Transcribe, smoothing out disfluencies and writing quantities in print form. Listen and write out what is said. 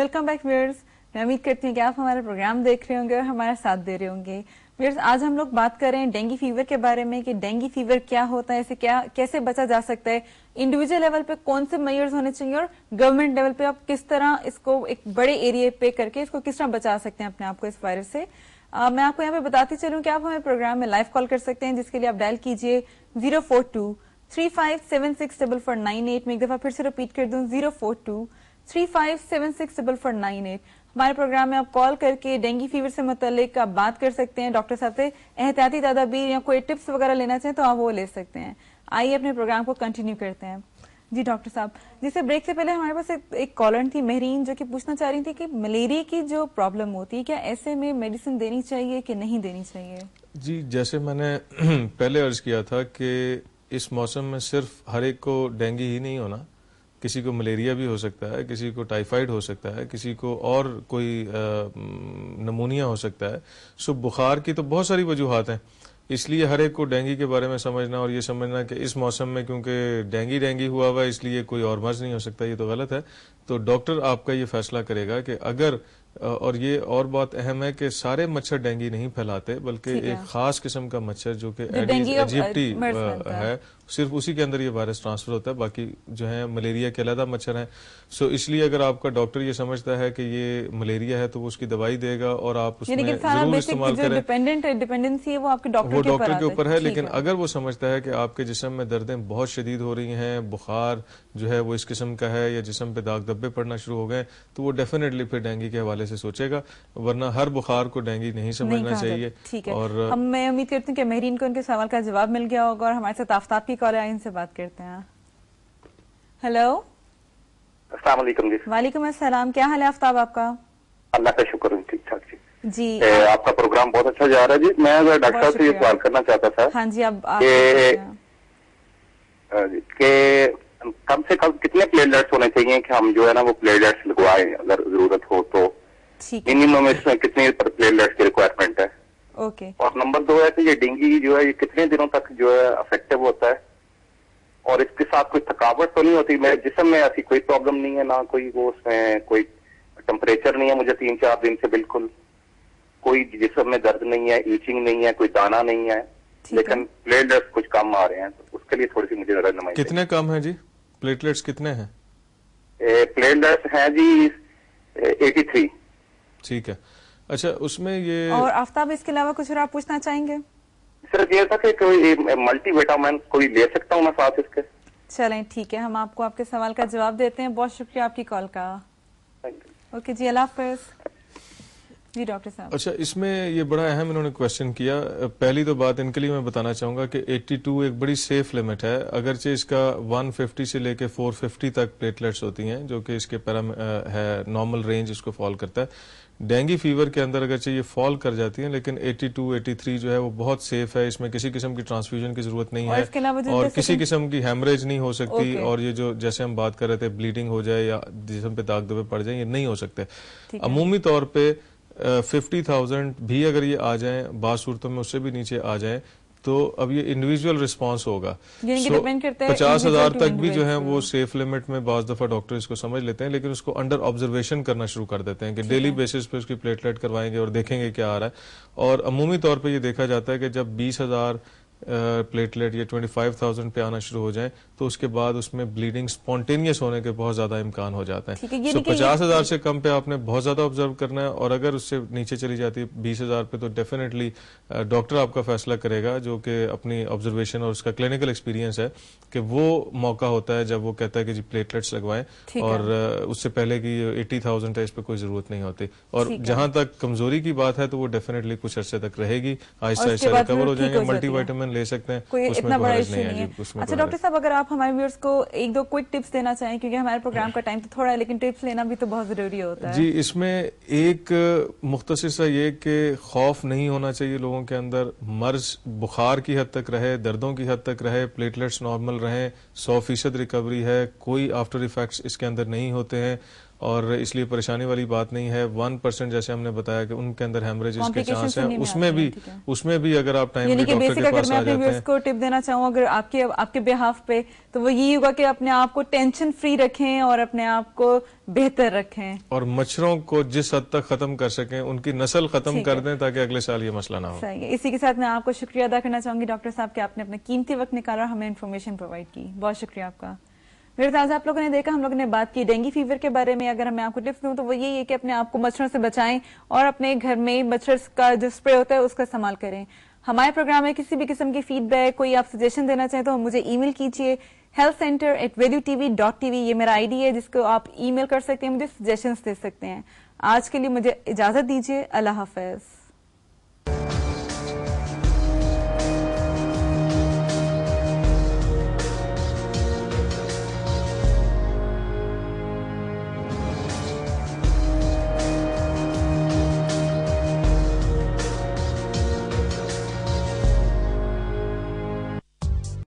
Welcome back viewers. मैं उम्मीद करती हूँ कि आप हमारा प्रोग्राम देख रहे होंगे और हमारा साथ दे रहे होंगे। व्यूअर्स, आज हम लोग बात कर रहे हैं डेंगू फीवर के बारे में कि डेंगू फीवर क्या होता है, इसे कैसे बचा जा सकता है, इंडिविजुअल लेवल पे कौन से मेजर्स होने चाहिए और गवर्नमेंट लेवल पे आप किस तरह इसको एक बड़े एरिया पे करके इसको किस तरह बचा सकते हैं अपने आप को इस वायरस से। मैं आपको यहाँ पे बताती चलूँ कि आप हमें प्रोग्राम में लाइव कॉल कर सकते हैं, जिसके लिए आप डायल कीजिए 042-35764498। मैं एक दफा फिर से रिपीट कर दूं 042-35764498। हमारे प्रोग्राम में आप कॉल करके डेंगू फीवर से मुतालिक आप बात कर सकते हैं, डॉक्टर साहब से एहतियाती तदाबीर या कोई टिप्स वगैरह लेना चाहें तो आप वो ले सकते हैं। आइए अपने प्रोग्राम को कंटिन्यू करते हैं। जी डॉक्टर साहब, जिसे ब्रेक से पहले हमारे पास एक कॉलर थी महरीन, जो कि पूछना चाह रही थी कि मलेरिया की जो प्रॉब्लम होती है, क्या ऐसे में मेडिसिन देनी चाहिए कि नहीं देनी चाहिए? जी, जैसे मैंने पहले अर्ज किया था कि इस मौसम में सिर्फ हर एक को डेंगू ही नहीं होना, किसी को मलेरिया भी हो सकता है, किसी को टाइफाइड हो सकता है, किसी को और कोई नमूनिया हो सकता है। सो बुखार की तो बहुत सारी वजूहात हैं, इसलिए हर एक को डेंगू के बारे में समझना और ये समझना कि इस मौसम में क्योंकि डेंगू हुआ हुआ है इसलिए कोई और मर्ज नहीं हो सकता, ये तो गलत है। तो डॉक्टर आपका ये फैसला करेगा कि अगर, और ये और बात अहम है कि सारे मच्छर डेंगू नहीं फैलाते, बल्कि एक खास किस्म का मच्छर जो कि एडिस इजिप्टी है, सिर्फ उसी के अंदर ये वायरस ट्रांसफर होता है, बाकी जो है मलेरिया के अलग मच्छर हैं। सो इसलिए अगर आपका डॉक्टर ये समझता है कि ये मलेरिया है तो वो उसकी दवाई देगा और आप उसमें जरूर इस्तेमाल करें। डिपेंडेंसी है वो आपके डॉक्टर के ऊपर है, लेकिन अगर वो समझता है कि आपके जिस्म में दर्दें बहुत शदीद हो रही हैं, बुखार जो है वो इस किस्म का है या जिस्म पे दाग धब्बे पड़ना शुरू हो गए, तो वो डेफिनेटली फिर डेंगू के हवाले से सोचेगा, वरना हर बुखार को डेंगू नहीं समझना चाहिए। ठीक है, और मैं उम्मीद करती हूँ कि महरीन को उनके सवाल का जवाब मिल गया होगा और हमारे साथ आफ्ताब की कॉल है, इनसे बात करते हैं। हेलो, अस्सलाम वालेकुम जी। वालेकुम अस्सलाम, क्या हाल है आफ्ताब आपका? अल्लाह का शुक्र, ठीक ठाक जी। आपका प्रोग्राम बहुत अच्छा जा रहा है जी। मैं डॉक्टर साहब से ये सवाल करना चाहता था। हाँ जी, अब कम से कम कितने प्लेटलेट्स होने चाहिए कि हम जो है ना वो प्लेटलेट्स लगवाएं अगर जरूरत हो तो? मिनिमम इसमें कितने प्लेटलेट्स की रिक्वायरमेंट है? ओके। और नंबर 2 है कि ये डेंगू जो है ये कितने दिनों तक जो है अफेक्टिव होता है और इसके साथ कोई थकावट तो नहीं होती? मेरे जिस्म में ऐसी कोई प्रॉब्लम नहीं है, ना कोई वो उसमें कोई टेम्परेचर नहीं है मुझे 3-4 दिन से, बिल्कुल कोई जिस्म में दर्द नहीं है, ईचिंग नहीं है, कोई दाना नहीं है, लेकिन प्लेटलेट्स कुछ कम आ रहे हैं, तो उसके लिए थोड़ी सी मुझे रहनुमाई। कितने कम है जी? प्लेटलेट्स कितने हैं? प्लेटलेट्स हैं जी 83। ठीक है, अच्छा उसमें ये। और आफ्ताब इसके अलावा कुछ और आप पूछना चाहेंगे? सिर्फ ये था कि कोई मल्टीविटामिन कोई ले सकता हूँ मैं साथ इसके? चलें ठीक है, हम आपको आपके सवाल का जवाब देते हैं। बहुत शुक्रिया आपकी कॉल का। ओके जी, अल्लाह हाफ़िज़। जी डॉक्टर साहब, अच्छा इसमें ये बड़ा अहम इन्होंने क्वेश्चन किया। पहली तो बात इनके लिए मैं बताना चाहूंगा कि 82 एक बड़ी सेफ लिमिट है, अगरचे इसका 150 से लेके 450 तक प्लेटलेट्स होती हैं जो कि इसके है नॉर्मल रेंज इसको फॉल करता है। डेंगू फीवर के अंदर अगरचे ये फॉल कर जाती हैं, लेकिन 82-83 जो है वो बहुत सेफ है, इसमें किसी किस्म की ट्रांसफ्यूजन की जरूरत नहीं है और किसी किस्म की हेमरेज नहीं हो सकती और ये जो जैसे हम बात कर रहे थे ब्लीडिंग हो जाए या जिस्म पे दाग धब्बे पड़ जाए, ये नहीं हो सकते। अमूमी तौर पर 50,000 भी अगर ये आ जाएं, बात सूरतों में उससे भी नीचे आ जाएं, तो अब ये इंडिविजुअल रिस्पांस होगा। 50,000 तक भी जो है वो सेफ लिमिट में बाज दफा डॉक्टर इसको समझ लेते हैं, लेकिन उसको अंडर ऑब्जर्वेशन करना शुरू कर देते हैं कि डेली बेसिस पे उसकी प्लेटलेट करवाएंगे और देखेंगे क्या आ रहा है। और अमूमी तौर पे ये देखा जाता है कि जब 20,000 प्लेटलेट या 25,000 पे आना शुरू हो जाए तो उसके बाद उसमें ब्लीडिंग स्पॉन्टेनियस होने के बहुत ज्यादा इम्कान हो जाता है। तो 50,000 से कम पे आपने बहुत ज्यादा ऑब्जर्व करना है, और अगर उससे नीचे चली जाती है 20,000 पे तो डेफिनेटली डॉक्टर आपका फैसला करेगा, जो कि अपनी ऑब्जर्वेशन और उसका क्लिनिकल एक्सपीरियंस है कि वो मौका होता है जब वो कहता है कि जी प्लेटलेट्स लगवाएं, और उससे पहले की 80,000 है इस पर कोई जरूरत नहीं होती। और जहां तक कमजोरी की बात है तो वो डेफिनेटली कुछ अर्से तक रहेगी, आहिस्ता आहिस्ता रिकवर हो जाएंगे, मल्टीविटामिन ले सकते हैं, कोई इतना बड़ा इशू नहीं है। अच्छा डॉक्टर साहब, अगर आप हमारे व्यूअर्स को 1-2 क्विक टिप्स देना चाहें, क्योंकि हमारे प्रोग्राम का टाइम तो थोड़ा है लेकिन टिप्स लेना भी तो बहुत जरूरी होता है। जी, इसमें एक मुख्तसर सा ये कि खौफ नहीं होना चाहिए लोगों के अंदर, मर्ज बुखार की हद तक रहे, दर्दों की हद तक रहे, प्लेटलेट्स नॉर्मल रहें, 100% रिकवरी है, कोई आफ्टर इफेक्ट्स इसके अंदर नहीं होते हैं, और इसलिए परेशानी वाली बात नहीं है। 1% जैसे हमने बताया कि उनके अंदर हेमरेजेस के चांस हैं, उसमें भी अगर आप टाइमली डॉक्टर के पास आ जाते हैं। को टिप देना चाहूँ अगर आपके बिहाफ पे, तो वो यही होगा कि अपने आप को टेंशन फ्री रखें और अपने आप को बेहतर रखें और मच्छरों को जिस हद तक खत्म कर सकें उनकी नस्ल खत्म कर दें ताकि अगले साल ये मसला ना हो। सही है। इसी के साथ मैं आपको शुक्रिया अदा करना चाहूंगी डॉक्टर साहब कि आपने अपना कीमती वक्त निकाला और हमें इन्फॉर्मेशन प्रोवाइड की। बहुत शुक्रिया आपका। मेरे आज आप लोगों ने देखा, हम लोगों ने बात की डेंगू फीवर के बारे में। अगर मैं आपको टिप्स दूं तो वो यही है कि अपने आप को मच्छरों से बचाएं और अपने घर में मच्छर का जो स्प्रे होता है उसका इस्तेमाल करें। हमारे प्रोग्राम में किसी भी किस्म की फीडबैक, कोई आप सजेशन देना चाहें तो मुझे ईमेल कीजिए healthcenter@valutv.tv। ये मेरा आईडी है जिसको आप ईमेल कर सकते हैं, मुझे सजेशंस दे सकते हैं। आज के लिए मुझे इजाजत दीजिए। अल्लाह हाफिज।